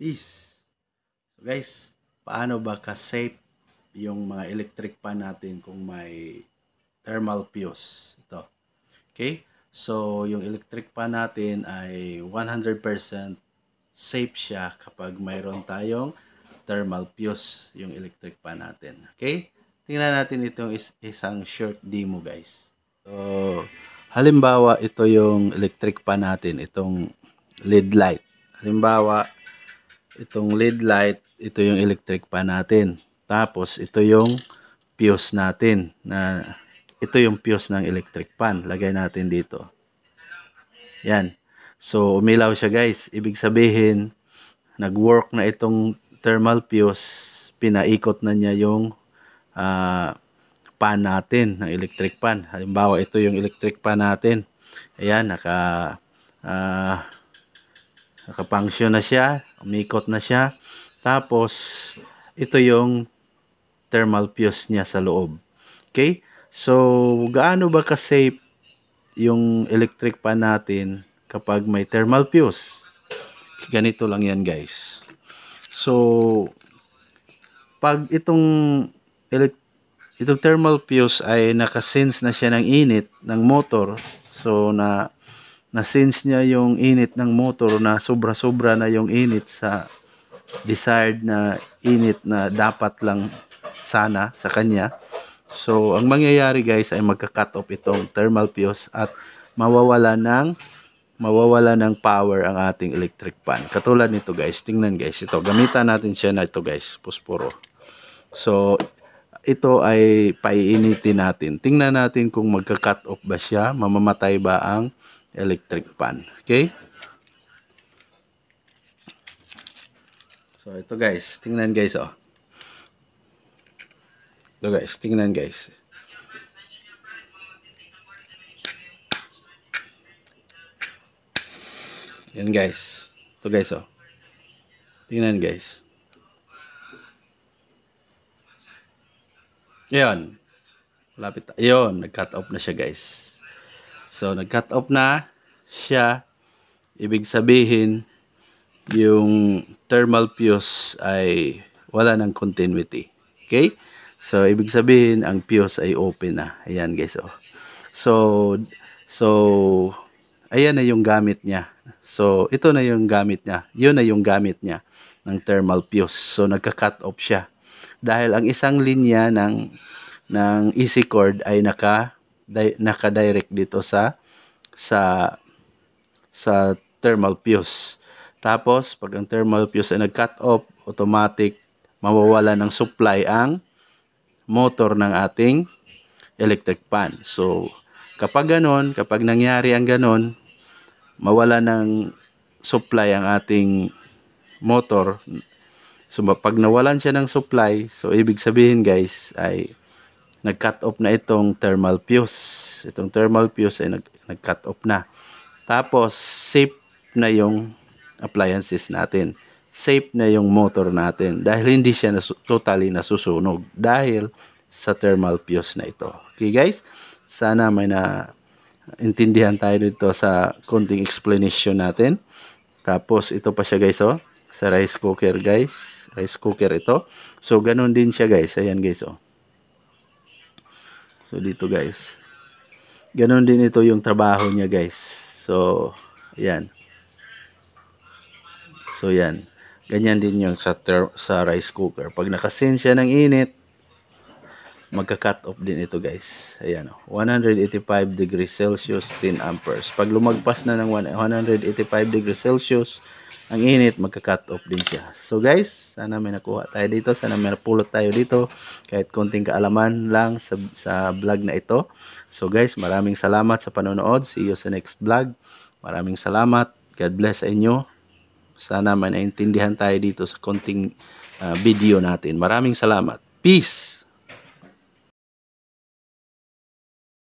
Peace. So guys, paano ba ka-safe yung mga electric pan natin kung may thermal fuse? Ito. Okay? So, yung electric pan natin ay 100% safe siya kapag mayroon tayong thermal fuse yung electric pan natin. Okay? Tingnan natin itong isang short demo guys. So, halimbawa ito yung electric pan natin, itong LED light. Halimbawa, itong LED light, ito yung electric pan natin. Tapos, ito yung fuse natin. Ito yung fuse ng electric pan. Lagay natin dito. Yan. So, umilaw siya guys. Ibig sabihin, nag-work na itong thermal fuse. Pinaikot na niya yung pan natin, ng electric pan. Halimbawa, ito yung electric pan natin. Ayan, nakapunction na siya, umikot na siya. Tapos, ito yung thermal fuse niya sa loob. Okay? So, gaano ba ka-safe yung electric pan natin kapag may thermal fuse? Ganito lang yan guys. So, pag itong thermal fuse ay nakasense na siya ng init ng motor, so na-sense niya yung init ng motor na sobra-sobra na yung init sa desired na init na dapat lang sana sa kanya. So, ang mangyayari guys ay magka-cut off itong thermal fuse at mawawala ng power ang ating electric pan. Katulad nito guys, tingnan guys, ito gamitan natin siya na ito guys, posporo. So, ito ay paiinitin natin. Tingnan natin kung magka-cut off ba siya, mamamatay ba ang electric pan. Okay? So, ito guys, tingnan guys, oh. Ito guys, tingnan guys. Yan guys. Ito guys, oh. Tingnan guys. Yan. Lapit. Ayun, nag-cut off na siya guys. So, nag-cut off na siya. Ibig sabihin, yung thermal fuse ay wala ng continuity. Okay? So, ibig sabihin, ang fuse ay open na. Ayan guys, oh. So, ayan na yung gamit niya. So, ito na yung gamit niya. Yun na yung gamit niya ng thermal fuse. So, nagka-cut off siya. Dahil ang isang linya ng easy cord ay naka-direct dito sa thermal fuse. Tapos, pag ang thermal fuse ay nag-cut off, automatic mawawala ng supply ang motor ng ating electric pan. So, kapag nangyari ang ganon, mawala ng supply ang ating motor. So, pag nawalan siya ng supply, so ibig sabihin guys, ay nag-cut off na itong thermal fuse. Itong thermal fuse ay nag-cut off na. Tapos, safe na yung appliances natin. Safe na yung motor natin dahil hindi siya totally nasusunog dahil sa thermal fuse na ito. Okay guys? Sana may intindihan tayo dito sa konting explanation natin. Tapos, ito pa siya guys, oh. Sa rice cooker guys. Rice cooker ito. So, ganun din siya guys. Ayan guys, oh. So, dito guys. Ganun din ito yung trabaho niya guys. So, ayan. So, yan. Ganyan din yung sa rice cooker. Pag nakasense siya ng init, magka-cut off din ito guys. Ayan. 185 degrees Celsius, 10 amperes. Pag lumagpas na ng 185 degrees Celsius, ang init, magka-cut off din siya. So guys, sana may nakuha tayo dito. Sana may napulot tayo dito. Kahit konting kaalaman lang sa vlog na ito. So guys, maraming salamat sa panonood. See you sa next vlog. Maraming salamat. God bless sa inyo. Sana may naintindihan tayo dito sa konting video natin. Maraming salamat. Peace!